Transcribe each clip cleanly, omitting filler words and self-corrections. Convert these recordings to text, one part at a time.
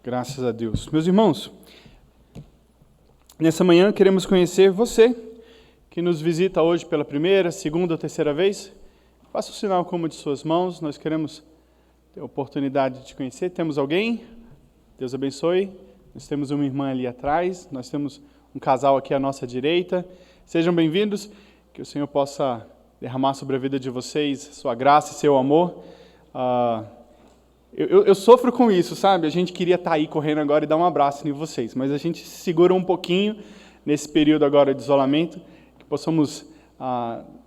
Graças a Deus. Meus irmãos, nessa manhã queremos conhecer você, que nos visita hoje pela primeira, segunda ou terceira vez. Faça o sinal como de suas mãos, nós queremos ter a oportunidade de te conhecer. Temos alguém? Deus abençoe. Nós temos uma irmã ali atrás, nós temos um casal aqui à nossa direita. Sejam bem-vindos, que o Senhor possa derramar sobre a vida de vocês sua graça e seu amor. Eu sofro com isso, sabe? A gente queria estar aí correndo agora e dar um abraço em vocês, mas a gente se segura um pouquinho nesse período agora de isolamento, que possamos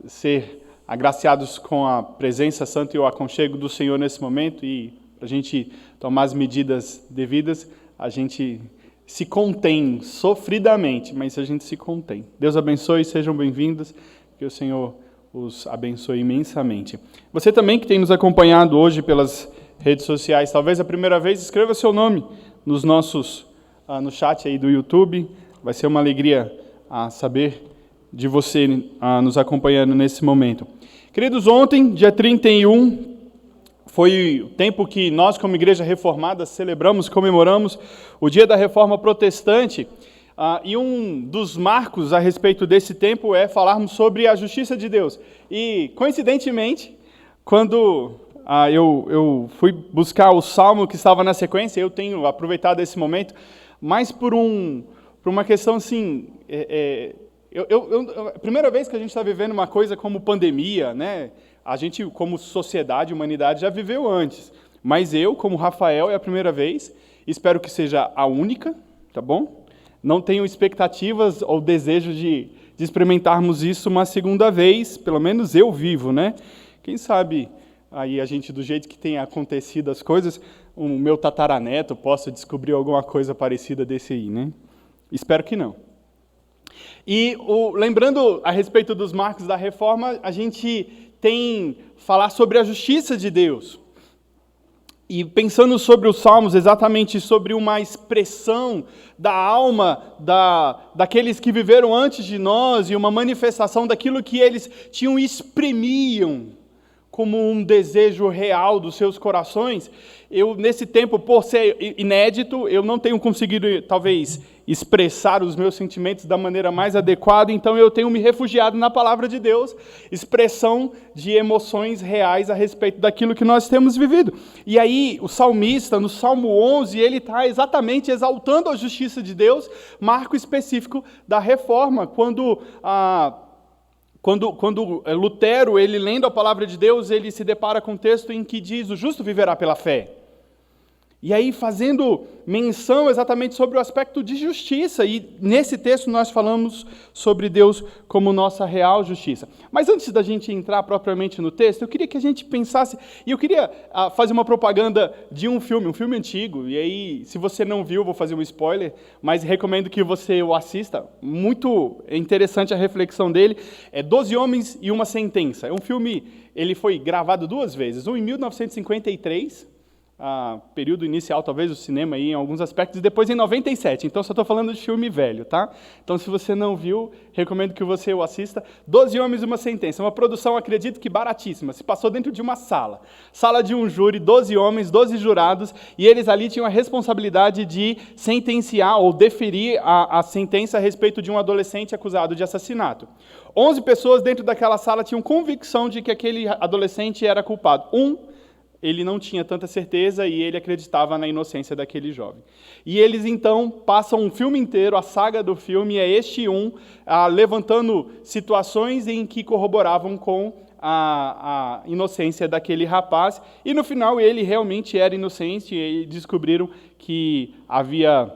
ser agraciados com a presença santa e o aconchego do Senhor nesse momento, e para a gente tomar as medidas devidas, a gente se contém sofridamente, mas a gente se contém. Deus abençoe, sejam bem-vindos, que o Senhor os abençoe imensamente. Você também que tem nos acompanhado hoje pelas redes sociais, talvez a primeira vez, escreva seu nome nos no chat aí do YouTube. Vai ser uma alegria saber de você nos acompanhando nesse momento. Queridos, ontem, dia 31, foi o tempo que nós, como Igreja Reformada, celebramos, comemoramos o Dia da Reforma Protestante. E um dos marcos a respeito desse tempo é falarmos sobre a justiça de Deus. E, coincidentemente, quando eu fui buscar o salmo que estava na sequência, eu tenho aproveitado esse momento, mas por uma questão assim, a primeira vez que a gente está vivendo uma coisa como pandemia, né? A gente, como sociedade, humanidade, já viveu antes, mas eu, como Rafael, é a primeira vez, espero que seja a única, tá bom? Não tenho expectativas ou desejo de experimentarmos isso uma segunda vez, pelo menos eu vivo, né? Quem sabe aí a gente, do jeito que tem acontecido as coisas, o meu tataraneto possa descobrir alguma coisa parecida desse aí, né? Espero que não. E lembrando a respeito dos marcos da reforma, a gente tem falar sobre a justiça de Deus. E pensando sobre os salmos, exatamente sobre uma expressão da alma daqueles que viveram antes de nós e uma manifestação daquilo que eles exprimiam como um desejo real dos seus corações, eu, nesse tempo, por ser inédito, eu não tenho conseguido, talvez, expressar os meus sentimentos da maneira mais adequada, então eu tenho me refugiado na palavra de Deus, expressão de emoções reais a respeito daquilo que nós temos vivido. E aí, o salmista, no Salmo 11, ele está exatamente exaltando a justiça de Deus, marco específico da reforma, quando Lutero, ele lendo a palavra de Deus, ele se depara com um texto em que diz: o justo viverá pela fé. E aí, fazendo menção exatamente sobre o aspecto de justiça, e nesse texto nós falamos sobre Deus como nossa real justiça. Mas antes da gente entrar propriamente no texto, eu queria que a gente pensasse, e eu queria fazer uma propaganda de um filme antigo, e aí, se você não viu, vou fazer um spoiler, mas recomendo que você o assista, muito interessante a reflexão dele, é 12 Homens e uma Sentença. É um filme, ele foi gravado 2 vezes, um em 1953, período inicial, talvez, do cinema aí, em alguns aspectos, e depois em 97, então só estou falando de filme velho, tá? Então, se você não viu, recomendo que você o assista. 12 Homens e uma Sentença, uma produção, acredito que baratíssima, se passou dentro de uma sala de um júri, 12 homens, 12 jurados, e eles ali tinham a responsabilidade de sentenciar ou deferir a sentença a respeito de um adolescente acusado de assassinato. 11 pessoas dentro daquela sala tinham convicção de que aquele adolescente era culpado. Ele não tinha tanta certeza e ele acreditava na inocência daquele jovem. E eles, então, passam um filme inteiro, a saga do filme é levantando situações em que corroboravam com a inocência daquele rapaz, e no final ele realmente era inocente, e descobriram que havia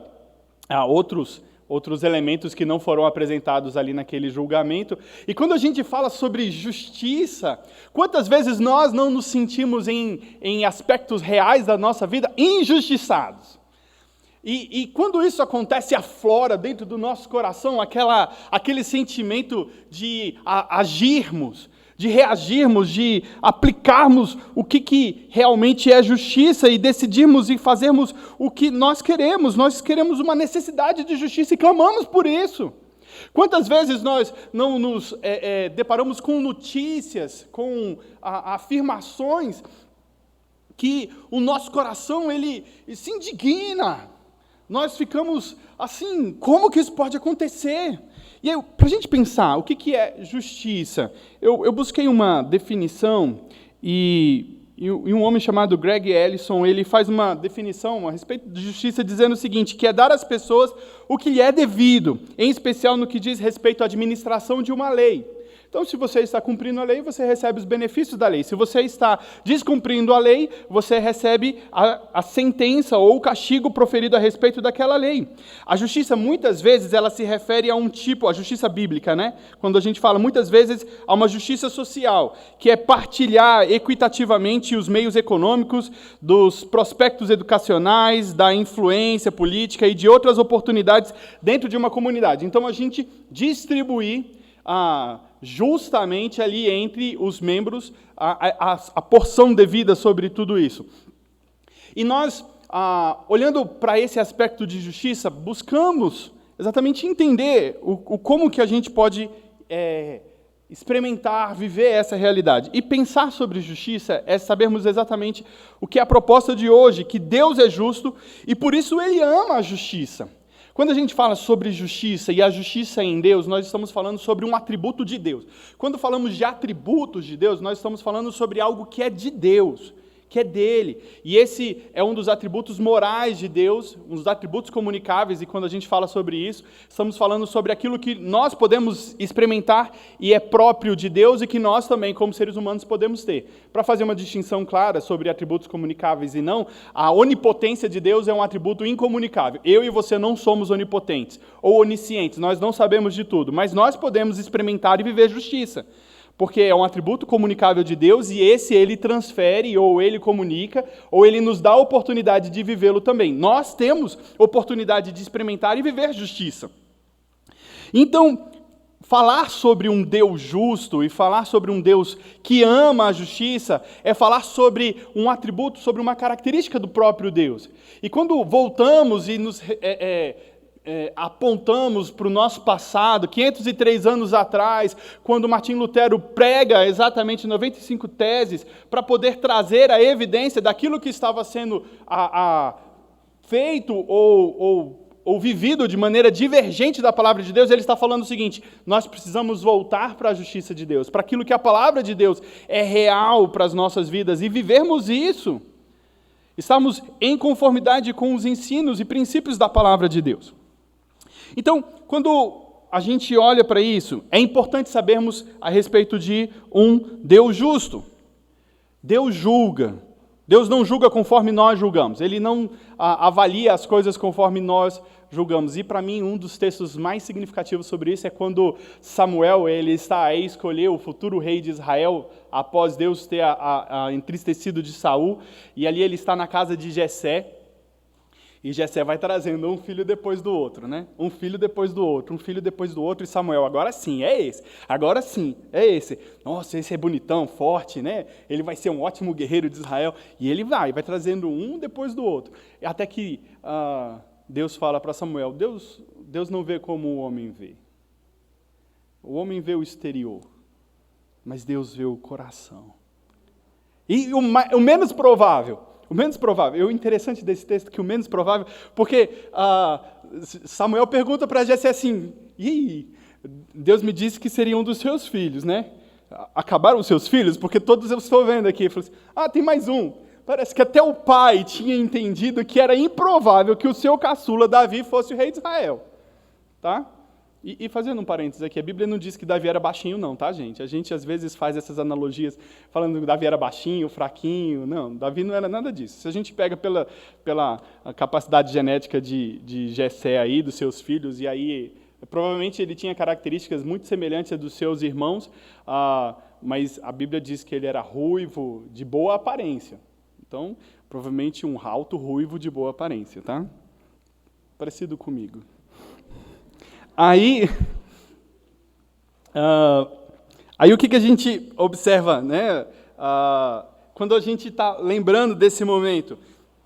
outros elementos que não foram apresentados ali naquele julgamento. E quando a gente fala sobre justiça, quantas vezes nós não nos sentimos em aspectos reais da nossa vida injustiçados? E quando isso acontece, aflora dentro do nosso coração aquele sentimento de agirmos, de reagirmos, de aplicarmos o que realmente é justiça e decidirmos e fazermos o que nós queremos. Nós queremos uma necessidade de justiça e clamamos por isso. Quantas vezes nós não nos deparamos com notícias, com afirmações que o nosso coração, ele se indigna. Nós ficamos assim, como que isso pode acontecer? E para a gente pensar, o que é justiça? Eu busquei uma definição e um homem chamado Greg Ellison, ele faz uma definição a respeito de justiça dizendo o seguinte, que é dar às pessoas o que lhe é devido, em especial no que diz respeito à administração de uma lei. Então, se você está cumprindo a lei, você recebe os benefícios da lei. Se você está descumprindo a lei, você recebe a sentença ou o castigo proferido a respeito daquela lei. A justiça, muitas vezes, ela se refere a um tipo, a justiça bíblica, né? Quando a gente fala, muitas vezes, a uma justiça social, que é partilhar equitativamente os meios econômicos, dos prospectos educacionais, da influência política e de outras oportunidades dentro de uma comunidade. Então, a gente distribuir justamente ali entre os membros a porção devida sobre tudo isso. E nós, olhando para esse aspecto de justiça, buscamos exatamente entender como que a gente pode experimentar, viver essa realidade. E pensar sobre justiça é sabermos exatamente o que é a proposta de hoje, que Deus é justo e por isso Ele ama a justiça. Quando a gente fala sobre justiça e a justiça em Deus, nós estamos falando sobre um atributo de Deus. Quando falamos de atributos de Deus, nós estamos falando sobre algo que é de Deus, que é dele. E esse é um dos atributos morais de Deus, um dos atributos comunicáveis, e quando a gente fala sobre isso, estamos falando sobre aquilo que nós podemos experimentar e é próprio de Deus e que nós também, como seres humanos, podemos ter. Para fazer uma distinção clara sobre atributos comunicáveis e não, a onipotência de Deus é um atributo incomunicável. Eu e você não somos onipotentes ou oniscientes, nós não sabemos de tudo, mas nós podemos experimentar e viver justiça. Porque é um atributo comunicável de Deus e esse Ele transfere, ou Ele comunica, ou Ele nos dá a oportunidade de vivê-lo também. Nós temos oportunidade de experimentar e viver justiça. Então, falar sobre um Deus justo e falar sobre um Deus que ama a justiça é falar sobre um atributo, sobre uma característica do próprio Deus. E quando voltamos e nos apontamos para o nosso passado, 503 anos atrás, quando Martim Lutero prega exatamente 95 teses para poder trazer a evidência daquilo que estava sendo feito ou vivido de maneira divergente da palavra de Deus, ele está falando o seguinte: nós precisamos voltar para a justiça de Deus, para aquilo que a palavra de Deus é real para as nossas vidas e vivermos isso. Estamos em conformidade com os ensinos e princípios da palavra de Deus. Então, quando a gente olha para isso, é importante sabermos a respeito de um Deus justo. Deus julga. Deus não julga conforme nós julgamos. Ele não avalia as coisas conforme nós julgamos. E, para mim, um dos textos mais significativos sobre isso é quando Samuel ele está a escolher o futuro rei de Israel, após Deus ter entristecido de Saul, e ali ele está na casa de Jessé. E Jessé vai trazendo um filho depois do outro, né? Um filho depois do outro, um filho depois do outro, e Samuel, agora sim, é esse. Agora sim, é esse. Nossa, esse é bonitão, forte, né? Ele vai ser um ótimo guerreiro de Israel. E ele vai trazendo um depois do outro. Até que Deus fala para Samuel, Deus não vê como o homem vê. O homem vê o exterior, mas Deus vê o coração. E o menos provável, o interessante desse texto é que o menos provável, porque Samuel pergunta para Jessé assim, Deus me disse que seria um dos seus filhos, né? Acabaram os seus filhos? Porque todos eu estou vendo aqui. Ele falou assim, tem mais um. Parece que até o pai tinha entendido que era improvável que o seu caçula, Davi, fosse o rei de Israel. Tá? E fazendo um parênteses aqui, a Bíblia não diz que Davi era baixinho não, tá, gente? A gente, às vezes, faz essas analogias falando que Davi era baixinho, fraquinho. Não, Davi não era nada disso. Se a gente pega pela capacidade genética de Jessé aí, dos seus filhos, e aí, provavelmente ele tinha características muito semelhantes às dos seus irmãos, mas a Bíblia diz que ele era ruivo, de boa aparência. Então, provavelmente um alto ruivo de boa aparência, tá? Parecido comigo. Aí o que a gente observa, né? Quando a gente está lembrando desse momento,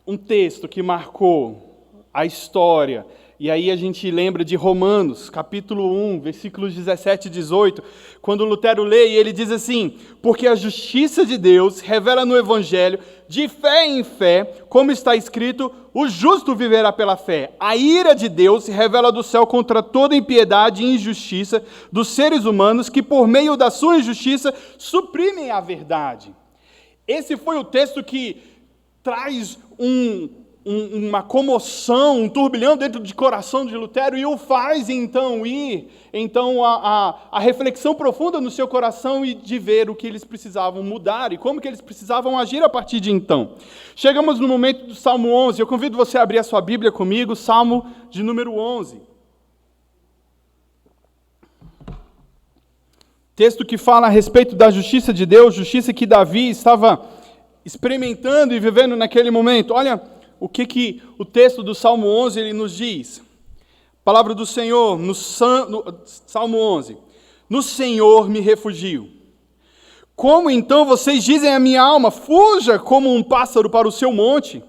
um texto que marcou a história, E aí a gente lembra de Romanos, capítulo 1, versículos 17 e 18, quando Lutero lê e ele diz assim: porque a justiça de Deus revela no Evangelho, de fé em fé, como está escrito, o justo viverá pela fé. A ira de Deus se revela do céu contra toda impiedade e injustiça dos seres humanos que, por meio da sua injustiça, suprimem a verdade. Esse foi o texto que traz uma comoção, um turbilhão dentro do coração de Lutero e o faz então ir a reflexão profunda no seu coração e de ver o que eles precisavam mudar e como que eles precisavam agir a partir de então. Chegamos no momento do Salmo 11, eu convido você a abrir a sua Bíblia comigo, Salmo de número 11. Texto que fala a respeito da justiça de Deus, justiça que Davi estava experimentando e vivendo naquele momento. Olha o que o texto do Salmo 11 ele nos diz. Palavra do Senhor, no Salmo 11. No Senhor me refugio. Como então vocês dizem à minha alma, fuja como um pássaro para o seu monte?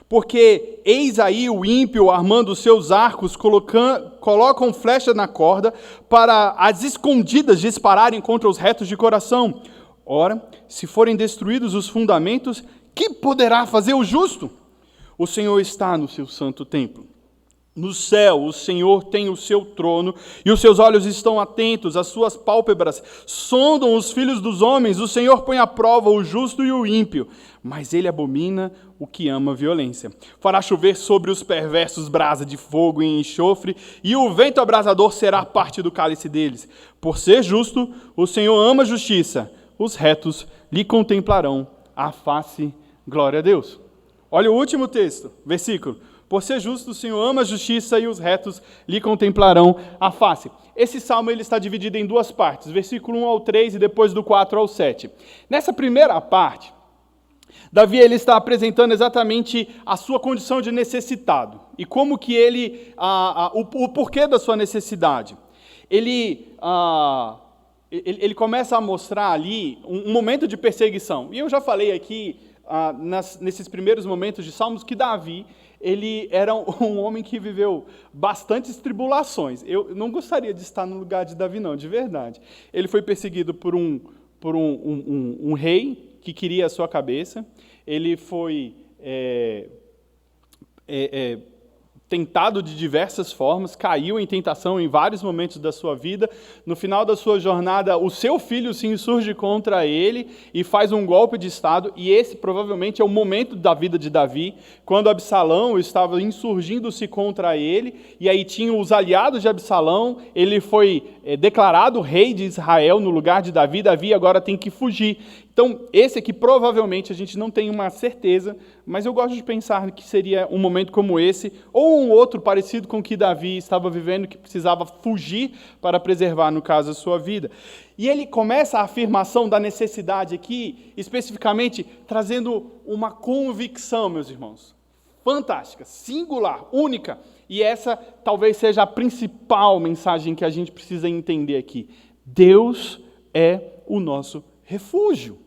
Porque eis aí o ímpio armando os seus arcos, colocam flecha na corda, para as escondidas dispararem contra os retos de coração. Ora, se forem destruídos os fundamentos, que poderá fazer o justo? O Senhor está no seu santo templo. No céu, o Senhor tem o seu trono, e os seus olhos estão atentos, as suas pálpebras sondam os filhos dos homens. O Senhor põe à prova o justo e o ímpio, mas ele abomina o que ama a violência. Fará chover sobre os perversos brasa de fogo e enxofre, e o vento abrasador será parte do cálice deles. Por ser justo, o Senhor ama a justiça, os retos lhe contemplarão a face. Glória a Deus. Olha o último texto, versículo. Por ser justo, o Senhor ama a justiça e os retos lhe contemplarão a face. Esse salmo ele está dividido em duas partes, versículo 1 ao 3 e depois do 4 ao 7. Nessa primeira parte, Davi ele está apresentando exatamente a sua condição de necessitado e como que ele, o porquê da sua necessidade. Ele começa a mostrar ali um momento de perseguição. E eu já falei aqui, nesses primeiros momentos de Salmos, que Davi, ele era um homem que viveu bastantes tribulações. Eu não gostaria de estar no lugar de Davi, não, de verdade. Ele foi perseguido por um rei que queria a sua cabeça. Ele foi tentado de diversas formas, caiu em tentação em vários momentos da sua vida. No final da sua jornada, o seu filho se insurge contra ele e faz um golpe de Estado, e esse provavelmente é o momento da vida de Davi, quando Absalão estava insurgindo-se contra ele, e aí tinha os aliados de Absalão, ele foi declarado rei de Israel no lugar de Davi. Davi agora tem que fugir. Então, esse aqui provavelmente a gente não tem uma certeza, mas eu gosto de pensar que seria um momento como esse, ou um outro parecido com o que Davi estava vivendo, que precisava fugir para preservar, no caso, a sua vida. E ele começa a afirmação da necessidade aqui, especificamente, trazendo uma convicção, meus irmãos, fantástica, singular, única, e essa talvez seja a principal mensagem que a gente precisa entender aqui. Deus é o nosso refúgio.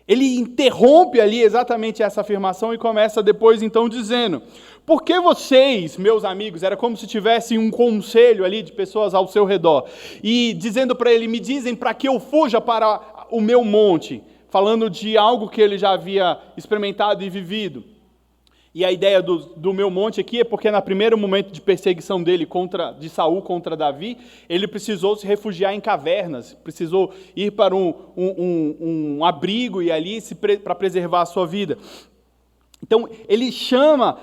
Ele interrompe ali exatamente essa afirmação e começa depois então dizendo: por que vocês, meus amigos, era como se tivesse um conselho ali de pessoas ao seu redor, e dizendo para ele, me dizem para que eu fuja para o meu monte, falando de algo que ele já havia experimentado e vivido. E a ideia do meu monte aqui é porque no primeiro momento de perseguição dele de Saul contra Davi, ele precisou se refugiar em cavernas, precisou ir para um abrigo e ali para preservar a sua vida. Então, ele chama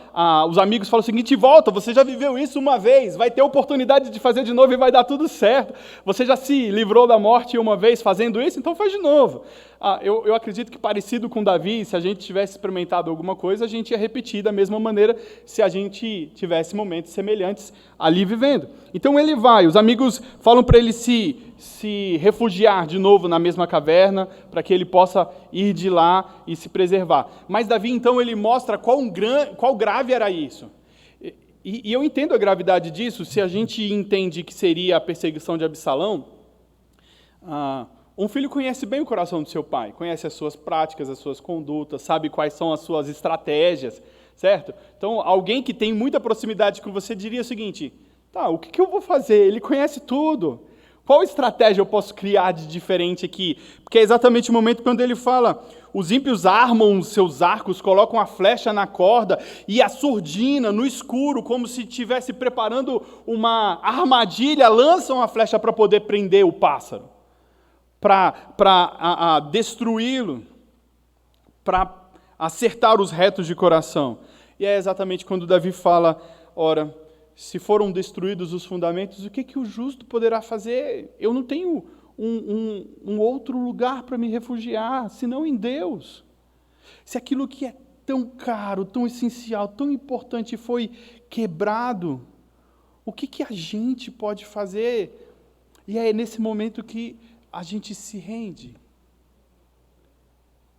os amigos e fala o seguinte: volta, você já viveu isso uma vez, vai ter oportunidade de fazer de novo e vai dar tudo certo. Você já se livrou da morte uma vez fazendo isso, então faz de novo. Eu acredito que parecido com Davi, se a gente tivesse experimentado alguma coisa, a gente ia repetir da mesma maneira se a gente tivesse momentos semelhantes ali vivendo. Então ele vai, os amigos falam para ele se refugiar de novo na mesma caverna, para que ele possa ir de lá e se preservar. Mas Davi, então, ele mostra qual grave era isso. E eu entendo a gravidade disso, se a gente entende que seria a perseguição de Absalão. Um filho conhece bem o coração do seu pai, conhece as suas práticas, as suas condutas, sabe quais são as suas estratégias, certo? Então, alguém que tem muita proximidade com você diria o seguinte, tá, o que eu vou fazer? Ele conhece tudo. Qual estratégia eu posso criar de diferente aqui? Porque é exatamente o momento quando ele fala, os ímpios armam os seus arcos, colocam a flecha na corda e a surdina no escuro, como se estivesse preparando uma armadilha, lançam a flecha para poder prender o pássaro, para destruí-lo, para acertar os retos de coração. E é exatamente quando Davi fala, ora, se foram destruídos os fundamentos, o que o justo poderá fazer? Eu não tenho um outro lugar para me refugiar, senão em Deus. Se aquilo que é tão caro, tão essencial, tão importante foi quebrado, o que a gente pode fazer? E é nesse momento que a gente se rende.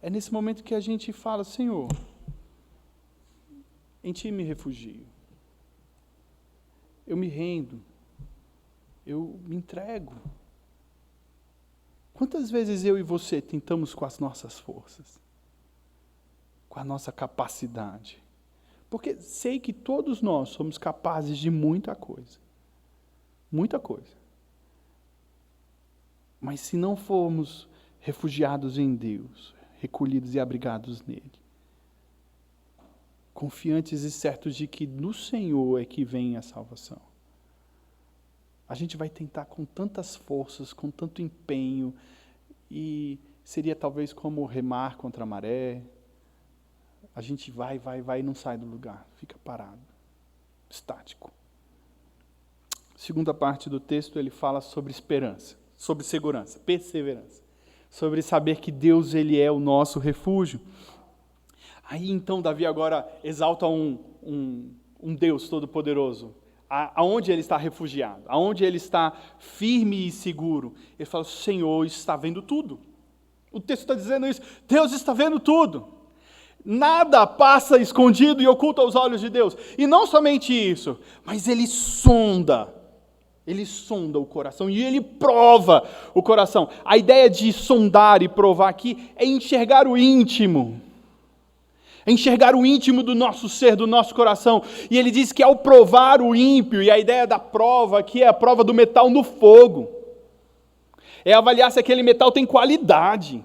É nesse momento que a gente fala, Senhor, em Ti me refugio. Eu me rendo, eu me entrego. Quantas vezes eu e você tentamos com as nossas forças, com a nossa capacidade? Porque sei que todos nós somos capazes de muita coisa. Muita coisa. Mas se não formos refugiados em Deus, recolhidos e abrigados nele, confiantes e certos de que no Senhor é que vem a salvação. A gente vai tentar com tantas forças, com tanto empenho, e seria talvez como remar contra a maré. A gente vai e não sai do lugar, fica parado, estático. Segunda parte do texto, ele fala sobre esperança, sobre segurança, perseverança, sobre saber que Deus ele é o nosso refúgio. Aí então Davi agora exalta um Deus todo-poderoso, aonde ele está refugiado, aonde ele está firme e seguro. Ele fala, o Senhor está vendo tudo. O texto está dizendo isso, Deus está vendo tudo. Nada passa escondido e oculto aos olhos de Deus. E não somente isso, mas Ele sonda o coração e Ele prova o coração. A ideia de sondar e provar aqui é enxergar o íntimo. É enxergar o íntimo do nosso ser, do nosso coração. E ele diz que ao provar o ímpio, e a ideia da prova aqui é a prova do metal no fogo. É avaliar se aquele metal tem qualidade.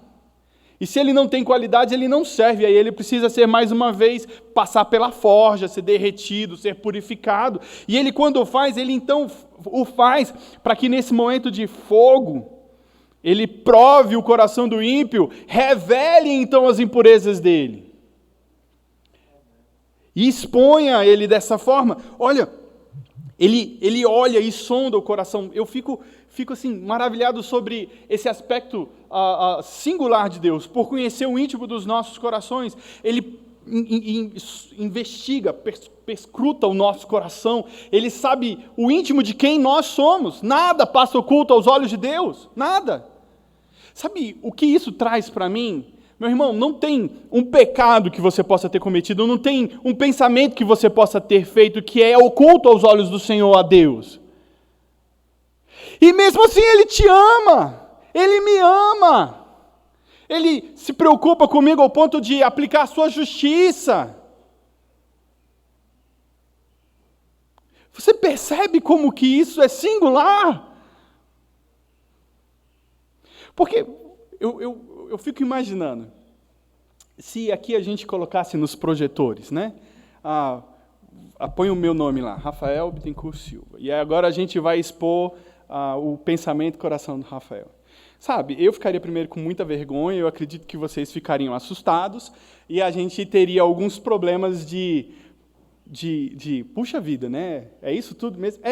E se ele não tem qualidade, ele não serve. Aí ele precisa ser, mais uma vez, passar pela forja, ser derretido, ser purificado. E ele, quando faz, ele então o faz para que nesse momento de fogo, ele prove o coração do ímpio, revele então as impurezas dele. E exponha ele dessa forma. Olha, ele olha e sonda o coração. Eu fico assim, maravilhado sobre esse aspecto singular de Deus. Por conhecer o íntimo dos nossos corações, ele investiga, perscruta o nosso coração. Ele sabe o íntimo de quem nós somos. Nada passa oculto aos olhos de Deus. Nada. Sabe o que isso traz para mim? Meu irmão, não tem um pecado que você possa ter cometido, não tem um pensamento que você possa ter feito que é oculto aos olhos do Senhor, a Deus. E mesmo assim Ele te ama, Ele me ama. Ele se preocupa comigo ao ponto de aplicar a sua justiça. Você percebe como que isso é singular? Porque eu fico imaginando, se aqui a gente colocasse nos projetores, né? Põe o meu nome lá, Rafael Bittencourt Silva. E agora a gente vai expor o pensamento e coração do Rafael. Sabe, eu ficaria primeiro com muita vergonha, eu acredito que vocês ficariam assustados, e a gente teria alguns problemas de puxa vida, né? É isso tudo mesmo?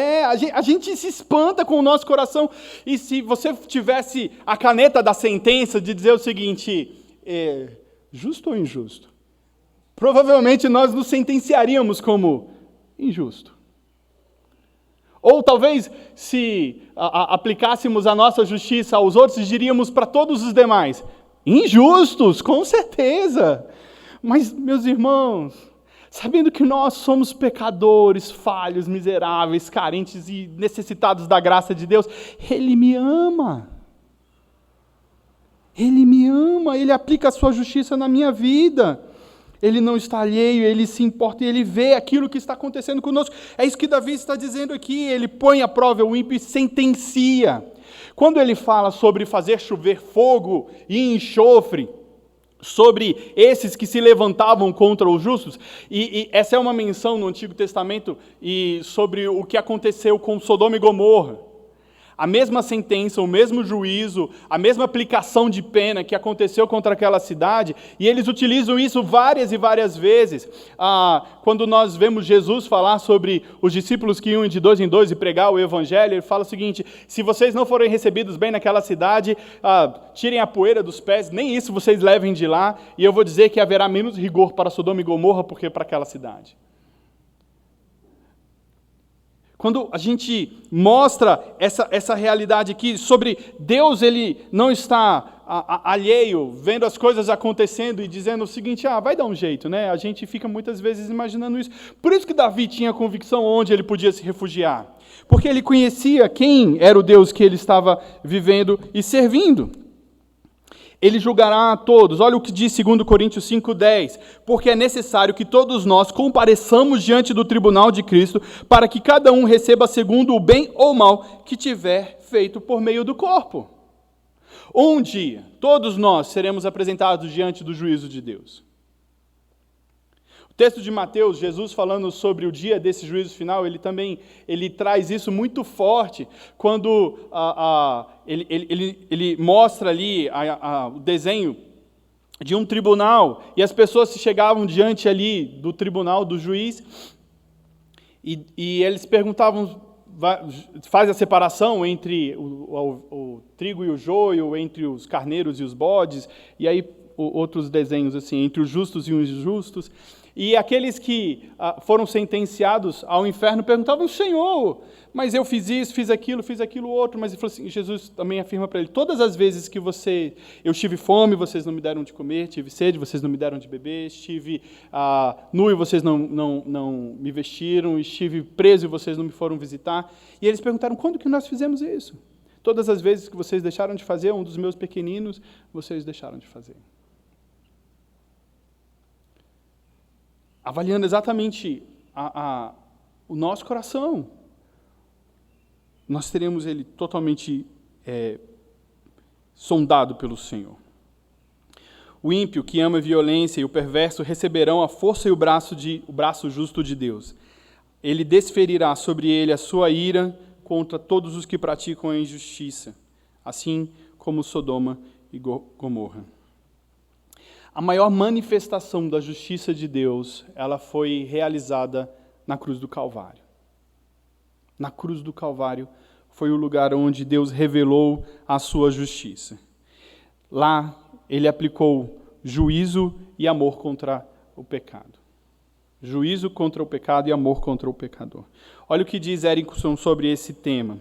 A gente se espanta com o nosso coração. E se você tivesse a caneta da sentença de dizer o seguinte, justo ou injusto? Provavelmente nós nos sentenciaríamos como injusto. Ou talvez, se aplicássemos a nossa justiça aos outros, diríamos para todos os demais, injustos, com certeza. Mas, meus irmãos, sabendo que nós somos pecadores, falhos, miseráveis, carentes e necessitados da graça de Deus, Ele me ama. Ele me ama, Ele aplica a sua justiça na minha vida. Ele não está alheio, ele se importa e ele vê aquilo que está acontecendo conosco. É isso que Davi está dizendo aqui. Ele põe à prova o ímpio e sentencia. Quando ele fala sobre fazer chover fogo e enxofre sobre esses que se levantavam contra os justos, e essa é uma menção no Antigo Testamento e sobre o que aconteceu com Sodoma e Gomorra. A mesma sentença, o mesmo juízo, a mesma aplicação de pena que aconteceu contra aquela cidade, e eles utilizam isso várias e várias vezes. Quando nós vemos Jesus falar sobre os discípulos que iam de 2 em 2 e pregar o Evangelho, ele fala o seguinte: se vocês não forem recebidos bem naquela cidade, tirem a poeira dos pés, nem isso vocês levem de lá, e eu vou dizer que haverá menos rigor para Sodoma e Gomorra porque para aquela cidade. Quando a gente mostra essa realidade aqui sobre Deus, ele não está alheio, vendo as coisas acontecendo e dizendo o seguinte: vai dar um jeito, né? A gente fica muitas vezes imaginando isso. Por isso que Davi tinha convicção onde ele podia se refugiar. Porque ele conhecia quem era o Deus que ele estava vivendo e servindo. Ele julgará a todos. Olha o que diz 2 Coríntios 5,10. Porque é necessário que todos nós compareçamos diante do tribunal de Cristo, para que cada um receba segundo o bem ou mal que tiver feito por meio do corpo. Um dia, todos nós seremos apresentados diante do juízo de Deus. O texto de Mateus, Jesus falando sobre o dia desse juízo final, ele traz isso muito forte, quando ele mostra ali o desenho de um tribunal, e as pessoas se chegavam diante ali do tribunal, do juiz, e eles perguntavam, faz a separação entre o trigo e o joio, entre os carneiros e os bodes, e aí outros desenhos assim, entre os justos e os injustos. E aqueles que foram sentenciados ao inferno perguntavam: Senhor, mas eu fiz isso, fiz aquilo outro. Mas ele falou assim, Jesus também afirma para ele: todas as vezes que eu tive fome, vocês não me deram de comer, tive sede, vocês não me deram de beber, estive nu e vocês não me vestiram, estive preso e vocês não me foram visitar. E eles perguntaram: quando que nós fizemos isso? Todas as vezes que vocês deixaram de fazer um dos meus pequeninos, vocês deixaram de fazer. Avaliando exatamente o nosso coração, nós teremos ele totalmente sondado pelo Senhor. O ímpio que ama a violência e o perverso receberão a força e o braço justo de Deus. Ele desferirá sobre ele a sua ira contra todos os que praticam a injustiça, assim como Sodoma e Gomorra. A maior manifestação da justiça de Deus, ela foi realizada na cruz do Calvário. Na cruz do Calvário foi o lugar onde Deus revelou a sua justiça. Lá, ele aplicou juízo e amor contra o pecado. Juízo contra o pecado e amor contra o pecador. Olha o que diz Erickson sobre esse tema.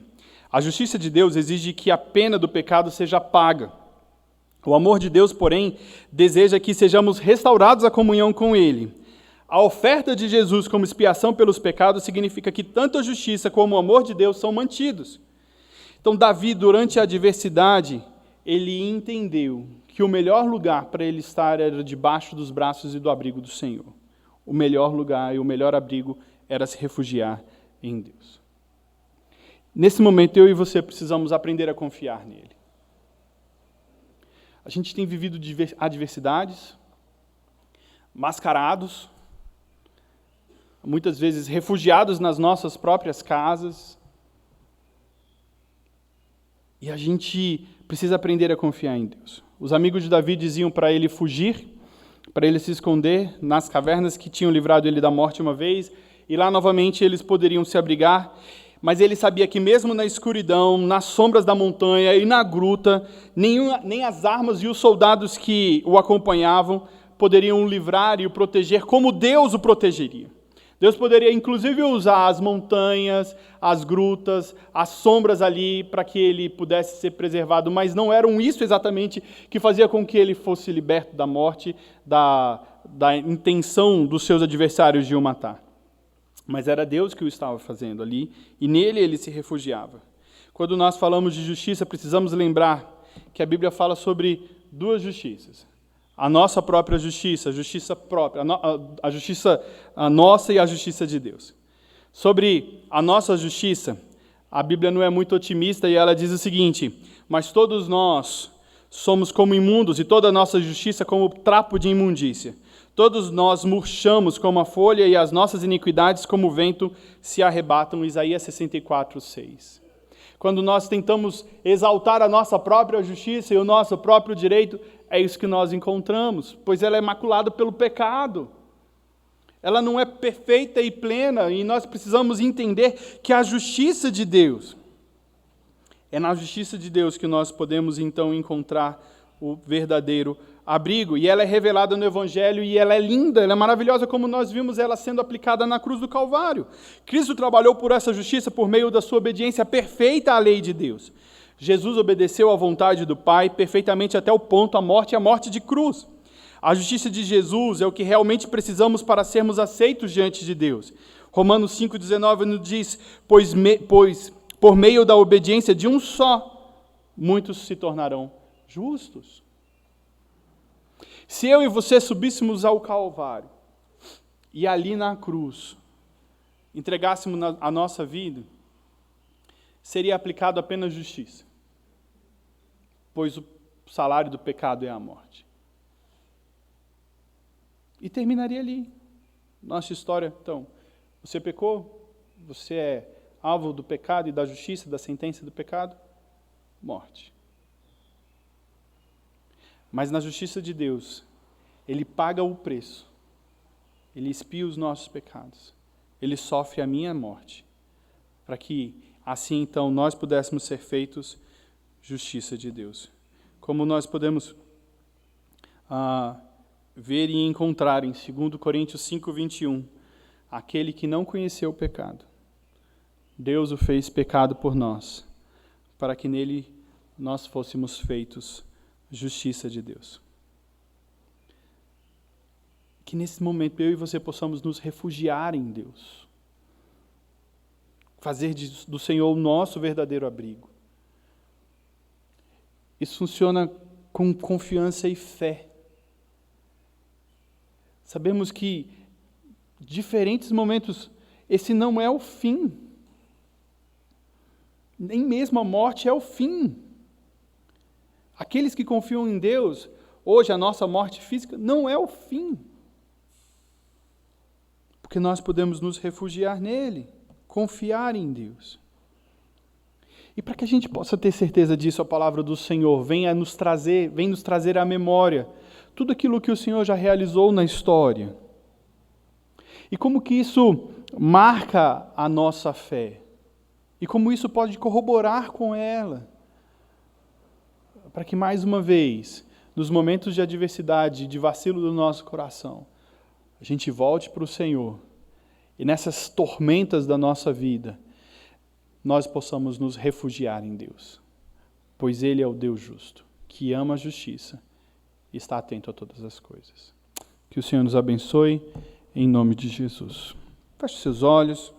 A justiça de Deus exige que a pena do pecado seja paga. O amor de Deus, porém, deseja que sejamos restaurados à comunhão com Ele. A oferta de Jesus como expiação pelos pecados significa que tanto a justiça como o amor de Deus são mantidos. Então, Davi, durante a adversidade, ele entendeu que o melhor lugar para ele estar era debaixo dos braços e do abrigo do Senhor. O melhor lugar e o melhor abrigo era se refugiar em Deus. Nesse momento, eu e você precisamos aprender a confiar nele. A gente tem vivido adversidades, mascarados, muitas vezes refugiados nas nossas próprias casas. E a gente precisa aprender a confiar em Deus. Os amigos de Davi diziam para ele fugir, para ele se esconder nas cavernas que tinham livrado ele da morte uma vez, e lá novamente eles poderiam se abrigar. Mas ele sabia que mesmo na escuridão, nas sombras da montanha e na gruta, nem as armas e os soldados que o acompanhavam poderiam o livrar e o proteger como Deus o protegeria. Deus poderia inclusive usar as montanhas, as grutas, as sombras ali para que ele pudesse ser preservado, mas não eram isso exatamente que fazia com que ele fosse liberto da morte, da intenção dos seus adversários de o matar. Mas era Deus que o estava fazendo ali, e nele ele se refugiava. Quando nós falamos de justiça, precisamos lembrar que a Bíblia fala sobre duas justiças. a nossa própria justiça, a justiça própria, a justiça a nossa e a justiça de Deus. Sobre a nossa justiça, a Bíblia não é muito otimista e ela diz o seguinte: mas todos nós somos como imundos e toda a nossa justiça como trapo de imundícia. Todos nós murchamos como a folha e as nossas iniquidades como o vento se arrebatam. Isaías 64:6. Quando nós tentamos exaltar a nossa própria justiça e o nosso próprio direito, é isso que nós encontramos, pois ela é maculada pelo pecado. Ela não é perfeita e plena, e nós precisamos entender que a justiça de Deus, é na justiça de Deus que nós podemos então encontrar o verdadeiro abrigo, e ela é revelada no Evangelho, e ela é linda, ela é maravilhosa, como nós vimos ela sendo aplicada na cruz do Calvário. Cristo trabalhou por essa justiça por meio da sua obediência perfeita à lei de Deus. Jesus obedeceu à vontade do Pai perfeitamente até o ponto, a morte de cruz. A justiça de Jesus é o que realmente precisamos para sermos aceitos diante de Deus. Romanos 5,19 nos diz, pois por meio da obediência de um só, muitos se tornarão justos. Se eu e você subíssemos ao Calvário, e ali na cruz, entregássemos a nossa vida, seria aplicado apenas justiça, pois o salário do pecado é a morte. E terminaria ali. Nossa história, então, você pecou, você é alvo do pecado e da justiça, da sentença do pecado, morte. Mas na justiça de Deus, Ele paga o preço, Ele expia os nossos pecados, Ele sofre a minha morte, para que assim então nós pudéssemos ser feitos justiça de Deus. Como nós podemos ver e encontrar em 2 Coríntios 5:21, aquele que não conheceu o pecado, Deus o fez pecado por nós, para que nele nós fôssemos feitos justiça de Deus. Que nesse momento eu e você possamos nos refugiar em Deus, fazer do Senhor o nosso verdadeiro abrigo. Isso funciona com confiança e fé. Sabemos que, em diferentes momentos, esse não é o fim. Nem mesmo a morte é o fim. Aqueles que confiam em Deus, hoje a nossa morte física não é o fim. Porque nós podemos nos refugiar nele, confiar em Deus. E para que a gente possa ter certeza disso, a palavra do Senhor vem nos trazer à memória tudo aquilo que o Senhor já realizou na história. E como que isso marca a nossa fé. E como isso pode corroborar com ela. Para que mais uma vez, nos momentos de adversidade, de vacilo do nosso coração, a gente volte para o Senhor. E nessas tormentas da nossa vida, nós possamos nos refugiar em Deus. Pois Ele é o Deus justo, que ama a justiça e está atento a todas as coisas. Que o Senhor nos abençoe, em nome de Jesus. Feche seus olhos.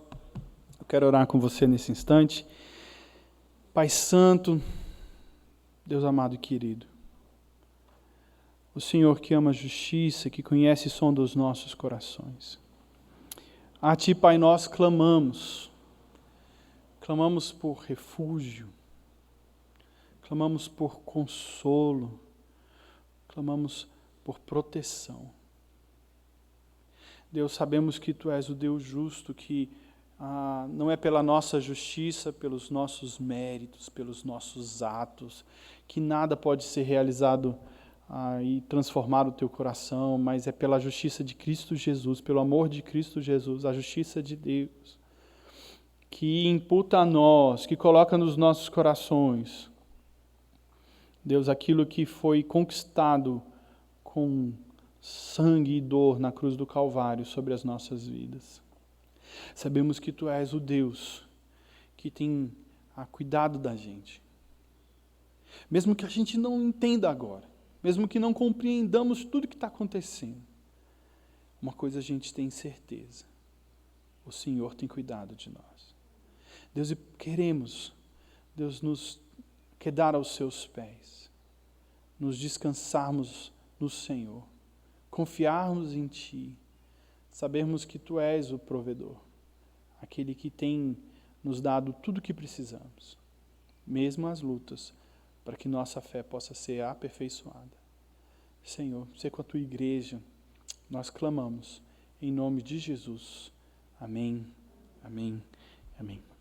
Eu quero orar com você nesse instante. Pai Santo, Deus amado e querido, o Senhor que ama a justiça, que conhece o som dos nossos corações. A Ti, Pai, nós clamamos por refúgio, clamamos por consolo, clamamos por proteção. Deus, sabemos que Tu és o Deus justo, que não é pela nossa justiça, pelos nossos méritos, pelos nossos atos, que nada pode ser realizado e transformar o Teu coração, mas é pela justiça de Cristo Jesus, pelo amor de Cristo Jesus, a justiça de Deus, que imputa a nós, que coloca nos nossos corações, Deus, aquilo que foi conquistado com sangue e dor na cruz do Calvário sobre as nossas vidas. Sabemos que Tu és o Deus que tem cuidado da gente. Mesmo que a gente não entenda agora, mesmo que não compreendamos tudo que está acontecendo, uma coisa a gente tem certeza: o Senhor tem cuidado de nós. Deus, e queremos, Deus, nos quedar aos Seus pés, nos descansarmos no Senhor, confiarmos em Ti, sabermos que Tu és o provedor, aquele que tem nos dado tudo o que precisamos, mesmo as lutas, para que nossa fé possa ser aperfeiçoada. Senhor, ser com a Tua igreja, nós clamamos, em nome de Jesus. Amém, amém, amém.